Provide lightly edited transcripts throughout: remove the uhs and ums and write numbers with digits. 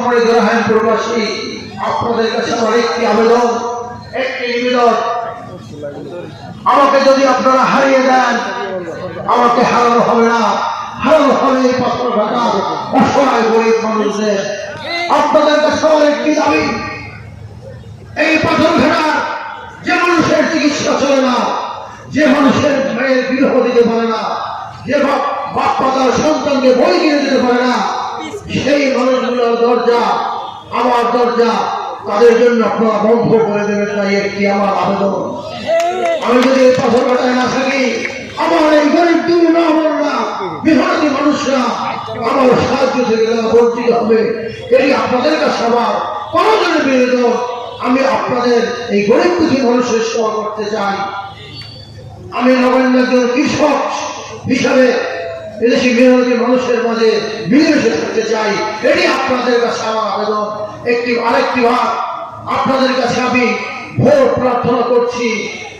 সম্মানিত রাহান প্রবাসী, আপনাদের কাছে আমার একটি আবেদন, একটি নিবেদন, আমাকে যদি আপনারা হারিয়ে দেন, আমাকে হারানো হবে না, হারানো হবে এই পাথর ঘাটা অসহায় গরিব মানুষদের। আপনাদের কাছে আমার একটি দাবি, এই পাথর ঘাটার যে মানুষের চিকিৎসা চলে না, যে মানুষের মেয়ের বিবাহ দিতে পারে না, যে বাপ্পা তার সন্তানকে বই কিনে দিতে পারে না, সেই মানুষগুলোর দরজা আমার দরজা, তাদের জন্য আপনারা বন্ধ করে দেবেন, তাই একটি আমার আবেদন। আমি যদি এই পাথর ঘাটায় না থাকি, আমার এই গরিব দুই না বিভাগী মানুষরা আমার সাহায্য থেকে বঞ্চিত হবে। এটি আপনাদের কাছে আমার কোনজনের বিনোদন। আমি আপনাদের এই গরিব দুঃখী মানুষের সেবা করতে চাই। আমি নগণ্য একজন কৃষক হিসাবে এদেশে বিনোদী মানুষের মাঝে মিলেমিশে থাকতে চাই। এটি আপনাদের কাছে আমার আবেদন। আরেকটি বার আপনাদের কাছে আমি ভোট প্রার্থনা করছি,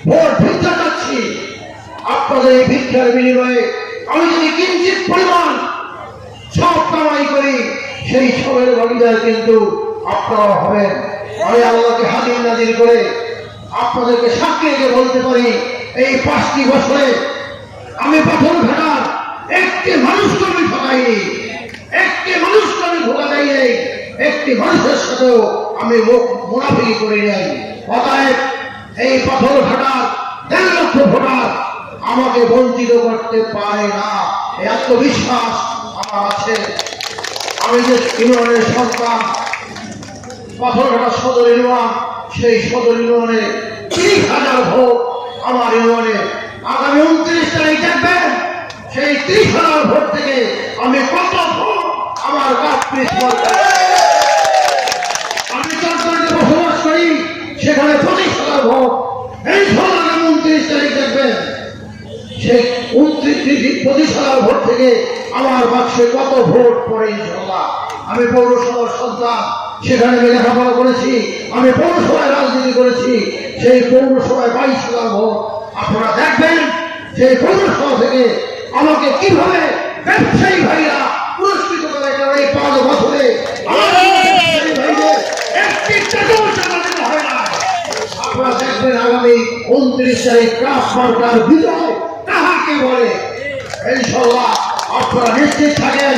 ভোট ভিক্ষা চাচ্ছি। আপনাদের এই ভিক্ষার বিনিময়ে আমি যদি কিঞ্চিত পরিমাণ সব কামাই করি, সেই সবের ভাগিদার কিন্তু আপনারা হবেন। আমি আল্লাহকে হাজির নাজির করে আপনাদেরকে সাক্ষী রেখে বলতে পারি, এই 5টি বছরে আমি পাথর ঘাটার একটি মানুষকে আমি ঠকাইনি, একটি মানুষকে আমি ধোকা দেই নাই, একটি মানুষের সাথেও আমি মুনাফিকি করি নাই। অতএব এই পাথর ঘাটার 1.5 লক্ষ ভোটার আমাকে বঞ্চিত করতে পারে না, এই আত্মবিশ্বাস আমার আছে। আমি যে ইউনিয়নের সন্তান, পাথরঘাটা সদর ইউনিয়ন, সেই সদর ইউনিয়নে 30,000 ভোট আমার ইউনিয়নে। আগামী 29 তারিখ দেখবেন সেই 30,000 ভোট থেকে আমি কত ভোট আমার আমি চট্টগ্রামে বসবাস করি, সেখানে 25,000 ভোট। এই আগামী 29 তারিখ দেখবেন সেই 25,000 ভোট থেকে আমার বাক্সে কত ভোট পড়ে। ইনশাআল্লাহ আমি পৌরসভার সন্তান, সেখানে আমি লেখাপড়া করেছি, আমি পৌরসভায় রাজনীতি করেছি, সেই পৌরসভায় 22,000 ভোট। আপনারা দেখবেন সেই পৌরসভা থেকে আমাকে কিভাবে ব্যবসায়ী ভাইরা পুরস্কৃত করে। এই 5 বছরে আপনারা দেখবেন আগামী 29 তারিখ কাপ মার্কার বিজয় কাহাকে বলে। ইনশাআল্লাহ আপনারা নিশ্চিত থাকেন,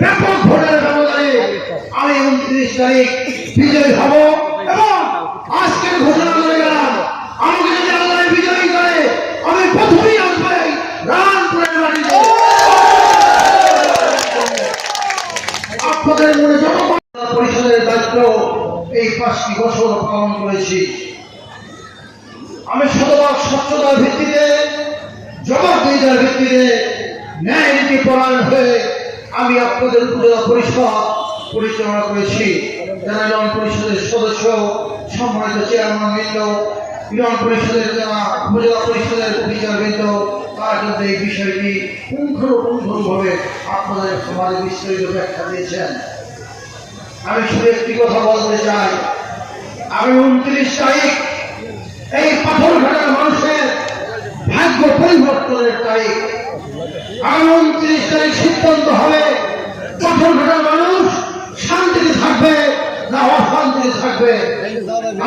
ব্যাপক ভোটের ব্যবধানে আমি 29 তারিখ বিজয়ী হব। এবং আজকের ঘোষণা করে গেলাম, আমাকে যদি আল্লাহ বিজয়ী করে, আমি প্রথমেই আসবো রামপুরের মাটিতে। আপনাদের মনে জনগণ পরিষদের দায়িত্ব এই 5টি বছর পালন করেছি। আমি শতভাগ স্বচ্ছতার ভিত্তিতে, জবাবদিহিতার ভিত্তিতে, ন্যায় নীতি পরায়ণ হয়ে আমি আপনাদের উপজেলা পরিষদ পরিচালনা করেছি। যারা ইউনিয়ন পরিষদের সদস্য, সম্মানিত চেয়ারম্যান বৃন্দ, ইউনিয়ন পরিষদের যারা উপজেলা পরিষদের অফিসারবৃন্দ, তারা কিন্তু এই বিষয়টি পুঙ্খানুপুঙ্খভাবে আপনাদের সমাজে বিস্তারিত ব্যাখ্যা দিয়েছেন। আমি শুধু একটি কথা বলতে চাই, আমি 29 তারিখ এই পাথরঘাটার মানুষের ভাগ্য পরিবর্তনের তারিখ। আগামী 29 তারিখ সিদ্ধান্ত হবে পাথরঘাটার মানুষ শান্তিতে থাকবে না অশান্তিতে থাকবে।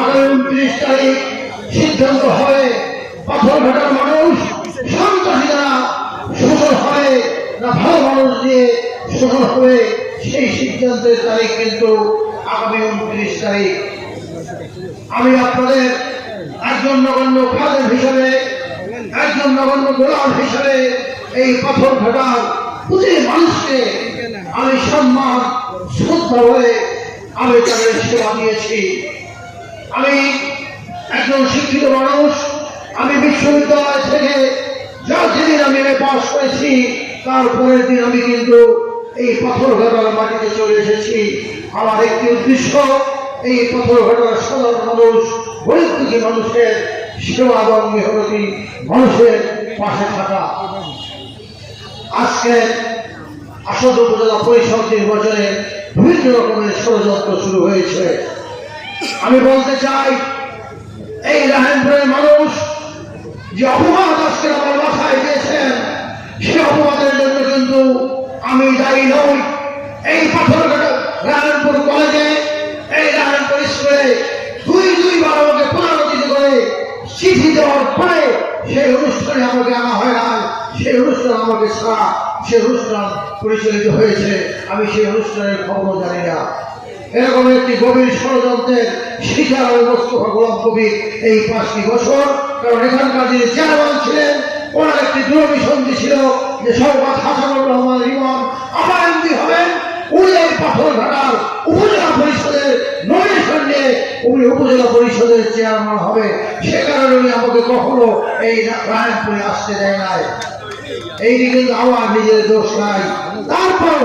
আগামী 29 তারিখ সিদ্ধান্ত হবে পাথরঘাটার মানুষ সন্ত্রাসীরা শোষণ হবে না ভালো মানুষ দিয়ে শোষণ হবে। সেই সিদ্ধান্তের তারিখ কিন্তু আগামী 29 তারিখ। আমি আপনাদের একজন নগণ্য খাদেম হিসাবে, একজন নগণ্য গোলাম হিসাবে এই পাথরঘাটার প্রতি মানুষকে আমি সম্মান শ্রদ্ধা হয়ে আমি তাদের সেবা দিয়েছি। আমি একজন শিক্ষিত মানুষ, আমি বিশ্ববিদ্যালয় থেকে যেদিন আমি পাস করেছি, তারপরের দিন আমি কিন্তু এই পাথরঘাটার মাটিতে চলে এসেছি। আমার একটি উদ্দেশ্য, এই পাথরঘাটার সাধারণ মানুষ, গরিব দুঃখী মানুষের সেবা এবং মেহনতি মানুষের পাশে থাকা। আজকে আসন্ন উপজেলা পরিষদ নির্বাচনে বিভিন্ন রকমের ষড়যন্ত্র শুরু হয়েছে। আমি বলতে চাই, এই রাহেনপুরের মানুষ যে অপবাদ আজকে আমার মাথায় দিয়েছেন, সে অপবাদের জন্য কিন্তু আমি দায়ী নই। এই পাথরঘাটা রায়পুর কলেজে এই রায়পুর স্কুলে দুইবার আমাকে পুনরাবৃত্তি করে চিঠি দেওয়ার পরে সেই অনুষ্ঠানে আমাকে আনা হয় না, সেই অনুষ্ঠান আমাকে ছাড়া সেই অনুষ্ঠান পরিচালিত হয়েছে, আমি সেই অনুষ্ঠানের খবর জানি না। এরকম একটি গভীর ষড়যন্ত্রের শিকার আমি মোস্তফা গোলাম কবির এই 5টি বছর। কারণ এখানকার যিনি চেয়ারম্যান ছিলেন ওনার একটি দূরভিসন্ধি ছিল যে সরকার হাসানুর রহমান রিমন আবার এমপি হবেন, উনি এই পাথরঘাটার উপজেলা পরিষদের নমিনেশন নিয়ে উনি উপজেলা পরিষদের চেয়ারম্যান হবে। সে কারণে উনি আমাকে কখনো এই রায়পুরে আসতে দেয় নাই। এইদিকে কিন্তু আমার নিজের দোষ নাই। তারপর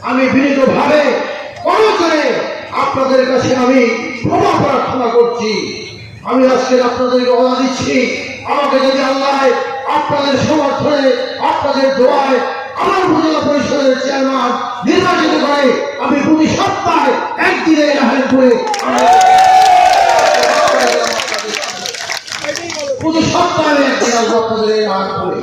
আমি বিনীতভাবে করে আপনাদের কাছে আমি ক্ষমা প্রার্থনা করছি। আমি আজকে আপনাদেরকে কথা দিচ্ছি, আমাকে যদি আল্লাহ আপনাদের সমর্থনে আপনাদের দোয়ায় আমার উপজেলা পরিষদের চেয়ারম্যান নির্বাচিত করে, আমি প্রতি সপ্তাহে একদিনে রাহেলপুরে প্রতি সপ্তাহে একদিন আপনাদের রাহেলপুরে